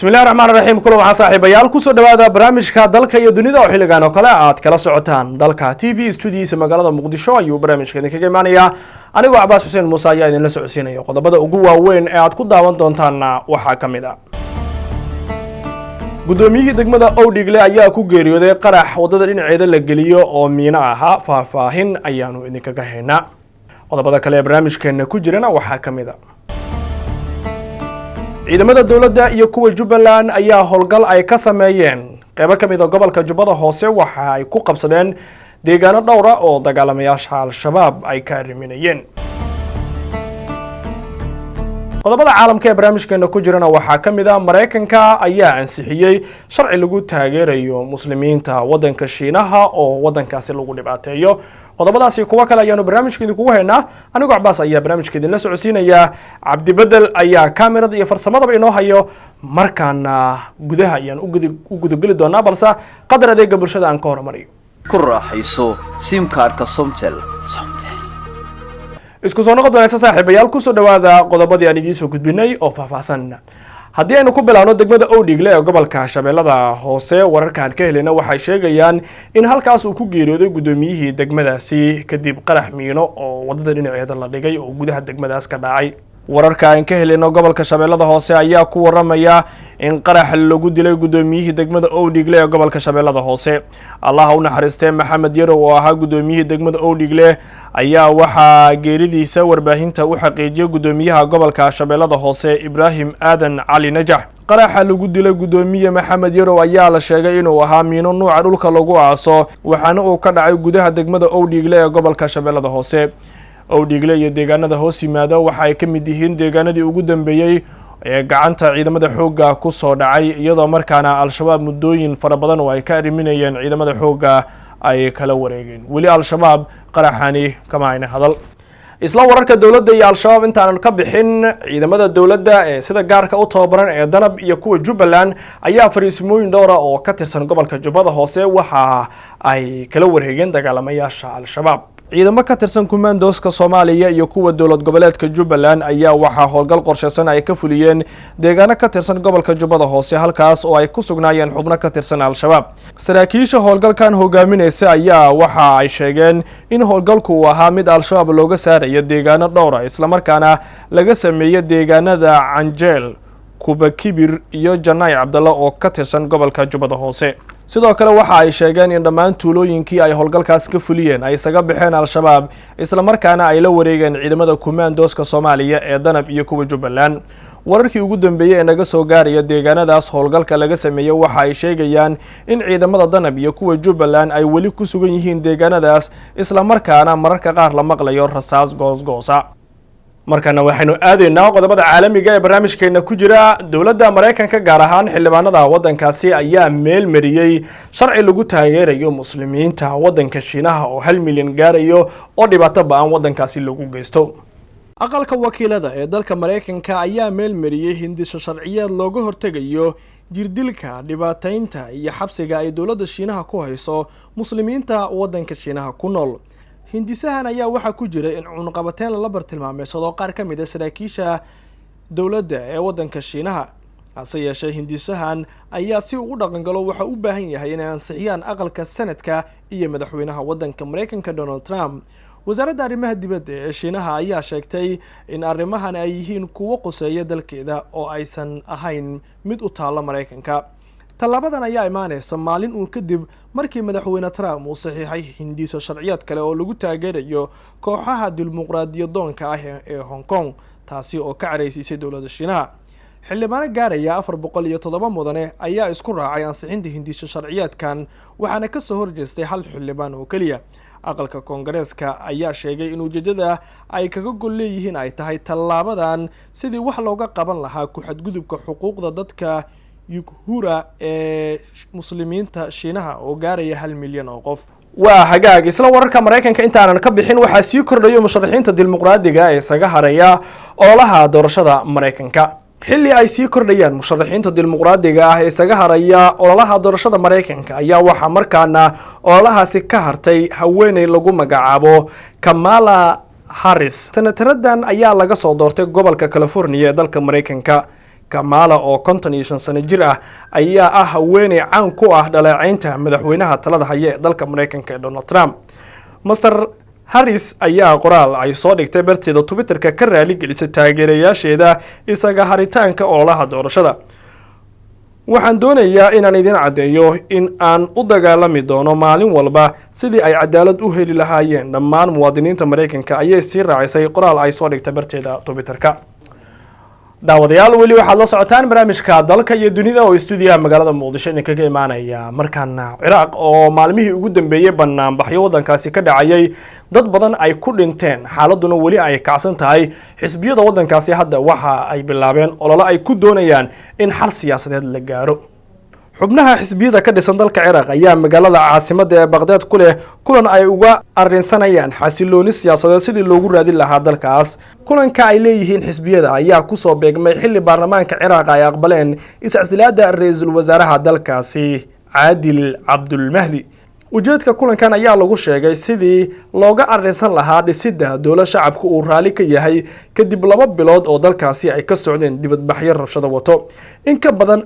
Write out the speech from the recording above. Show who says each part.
Speaker 1: بسم الله الرحمن الرحيم كل waxaa saaxiibayaal ku soo dhawaada barnaamijka dalka iyo dunida oo xiligan oo kale aad kala socotaan dalka TV studios magaalada Muqdisho ayuu barnaamijkeena kaga imaanaya anigoo Abaas Xuseen Muuse ayaa idin la socodsiinaya qodobada ugu waaweyn ee aad ku daawan doontaan waxa kamid ah gudoomiyaha degmada Owdhigle ayaa ku geeriyooday qarax wadada dhinaceeda la geliyo oo miina aha faahfaahin ayaanu idin kaga haynaa qodobada kale ee barnaamijkeena ku jirana waxa kamid ah ciidamada dawladda iyo kuwa Jubbaland ayaa howlgal ay ka sameeyeen qaybo kamid ah gobolka Jubbada Hoose waxa ay ku qabsadeen deegaano dhowr ah oo dagaalamayaasha Al-Shabaab ay ka ariminayeen qodobada caalamka ee barnaamijkeena ku jirana waxa kamid ah Mareykanka ayaa ansixiyay sharci lagu taageerayo muslimiinta wadanka Shiinaha oo wadankaasi lagu dhibaateeyo qodobadaasi kuwa kale ayaanu barnaamijkeena kugu haynaa anigu Abaas ayaa barnaamijkeena la socodsiinaya Cabdi Bedel ayaa kaamirada iyo farsamada inoo hayo markaana gudaha ayaan u gudageli doonaa balse qadar adeega bulshada aan ka hormariyo
Speaker 2: ku raaxayso sim cardka Somtel
Speaker 1: isku soo noqon doonaysa saaxiibayaal ku soo dhawaada qodobadii aan idiin soo gudbinay oo faahfaahsan haddii aynu ku bilaawno degmada Owdhigle ee gobolka Shabeellada Hoose wararkan ka helena waxay sheegayaan in halkaas uu ku geeriyooday gudoomiyihii degmadaasi kadib qarax miino oo wadada dhinaceeda la dhigay oo gudaha degmadaas ka dhacay wararka aan ka helena gobolka Shabeellada Hoose ayaa ku waramaya in qarax lagu dilay gudoomiyihii degmada Owdhigle ee gobolka Shabeellada Hoose Allah u naxariistay Maxamed Yarow oo ahaa gudoomiyihii degmada Owdhigle ayaa waxa geeridiisa warbaahinta u xaqiijiyay gudoomiyaha gobolka Shabeellada Hoose Ibrahim Aadan Cali Najax qaraxa lagu dilay gudoomiye Maxamed Yarow ayaa la sheegay inuu ahaa miino nooca dhulka lagu aaso waxaana uu ka dhacay gudaha degmada Owdhigle ee gobolka Shabeellada Hoose Owdhigle iyo deegaanada hoos yimaada waxa ay ka mid yihiin deegaanadii ugu dambeeyay ee gacanta ciidamada xoogga ku soo dhacay iyadoo markaana Al-Shabaab muddooyin fara badan oo ay ka ariminayeen ciidamada xoogga ay kala wareegeen wali Al-Shabaab qaraxani kama ayna hadal isla wararka dawladda iyo Al-Shabaab intaan ka bixin ciidamada dawladda ee sida gaarka u tababaran ee Danab iyo kuwa Jubbaland ayaa fariisimooyin dhowr ah oo ka tirsan gobolka Jubbada Hoose waxa ay kala wareegeen dagaalamayaasha Al-Shabaab ciidamo ka tirsan commandoska Soomaaliya iyo kuwa dawlad goboleedka Jubbaland ayaa waxa howlgal qorsheysan ay ka fuliyeen deegaano ka tirsan gobolka Jubbada Hoose halkaas oo ay ku sugnaayeen xubno ka tirsan Al-Shabaab saraakiisha howlgalkan hogaaminaysa ayaa waxa ay sheegeen in howlgalku uu ahaa mid Al-Shabaab looga saarayo deegaano dhowr ah isla markaana laga sameeyay deegaanada Canjeel Kuba Kibir iyo Janay Cabdalla oo ka tirsan gobolka Jubbada Hoose sidoo kale waxa ay sheegeen in dhammaan tuulooyinkii ay howlgalkaas ka fuliyeen ay isaga baxeen Al-Shabaab isla markaana ay la wareegeen ciidamada commandoska Soomaaliya ee Danab iyo kuwa Jubbaland wararkii ugu dambeeyay ee naga soo gaaraya deegaanadaas howlgalka laga sameeyay waxa ay sheegayaan in ciidamada Danab iyo kuwa Jubbaland ay wali ku sugan yihiin deegaanadaas isla markaana mararka qaar la maqlayo rasaas goosgoosa markana waxaynu aadeynaa qodobada caalamiga ee barnaamijkeena ku jira dawladda Mareykanka gaar ahaan xildhibaanada wadankaasi ayaa meel mariyay sharci lagu taageerayo muslimiinta wadanka Shiinaha oo 1 milyan gaarayo oo dhibaato ba'an wadankaasi lagu geysto aqalka wakiilada ee dalka Mareykanka ayaa meel mariyay hindisho sharciyeed looga hortagayo jirdilka dhibaataynta iyo xabsiga ay dawladda Shiinaha ku hayso muslimiinta wadanka Shiinaha ku nool hindisahan ayaa waxa ku jira in cunqabateen la bartilmaameedsado qaar ka mid ah saraakiisha dawladda ee wadanka Shiinaha hase yeeshee hindisahan ayaa si uu dhaqan galo waxa u baahan yahay inay ansixiyaan aqalka sanadka iyo madaxweynaha wadanka Mareykanka Donald Trump wasaaradda arrimaha dibadda ee Shiinaha ayaa sheegtay in arrimahan ay yihiin kuwo qoseeya dalkeeda oo aysan ahayn mid u taala Mareykanka talabadan ayaa imaanaysa maalin uu kadib markii madaxweyne Trump uu saxiixay hindiso sharciyeed kale oo lagu taageerayo kooxaha dimuqraadiyadoonka ah ee Hong Kong taasi oo ka careysiisay dawladda Shiinaha xildhibaano gaaraya 407 mudane ayaa isku raacay ansixinta hindiso sharciyeedkan waxaana ka soo horjeestay hal xildhibaan oo kaliya aqalka Koongareeska ayaa sheegay in ujeedada ay kaga gol leeyihiin ay tahay talaabadan sidii wax looga qaban lahaa ku xadgudubka xuquuqda dadka Yughura ee muslimiinta Shiinaha oo gaaraya 1 milyan oo qof waa hagaag isla wararka Mareykanka intaanan ka bixin waxa sii kordhayo musharaxiinta dimuqraadiga ee isaga haraya ololaha doorashada Mareykanka xilli ay sii kordhayaan musharaxiinta dimuqraadiga ah ee isaga haraya ololaha doorashada Mareykanka ayaa waxa markaana ololahaasi ka hartay haweeney lagu magacaabo Kamala Harris sanataradan ayaa laga soo doortay gobolka California ee dalka Mareykanka Kamala oo 55 sano jir ah ayaa ah haweeney caan ku ah dhaleecaynta madaxweynaha talada haya ee dalka Mareykanka ee Donald Trump. Mr. Harris ayaa qoraal ay soo dhigtay barteeda Twitterka ka raali gelisay taageerayaasheeda isaga haritaanka ololaha doorashada. Waxaan doonayaa inaan idin cadeeyo in aan u dagaalami doono maalin walba sidii ay cadaalad u heli lahaayeen dhammaan muwaadiniinta Mareykanka ayay sii raacisay qoraal ay soo dhigtay barteeda Twitterka. daawadayaal weli waxaad la socotaan barnaamijka dalka iyo dunida oo stuudiyaha magaalada Muqdisho kaga imaanaya markaana Ciraaq oo maalmihii ugu dambeeyay banaanbaxyo wadankaasi ka dhacayay dad badan ay ku dhinteen xaaladuna weli ay kacsan tahay xisbiyada wadankaasi hadda waxa ay bilaabeen olole ay ku doonayaan in xal siyaasadeed la gaaro. xubnaha xisbiyada ka dhisan dalka Ciraaq ayaa magaalada caasimadda ee Baghdad ku leh kulan ay uga arrinsanayaan xasilooni siyaasadeed sidii loogu raadin lahaa dalkaas. kulanka ay leeyihiin xisbiyada ayaa ku soo beegmay xilli baarlamaanka Ciraaq ay aqbaleen iscasilaada ra'iisul wasaaraha dalkaasi Caadil Abdul Mahdi. ujeedka kulankan ayaa lagu sheegay sidii looga arrinsan lahaa dhisidda dowlad shacabku uu raali ka yahay kadib 2 bilood oo dalkaasi ay ka socdeen dibadbaxyo rabshado wato. in ka badan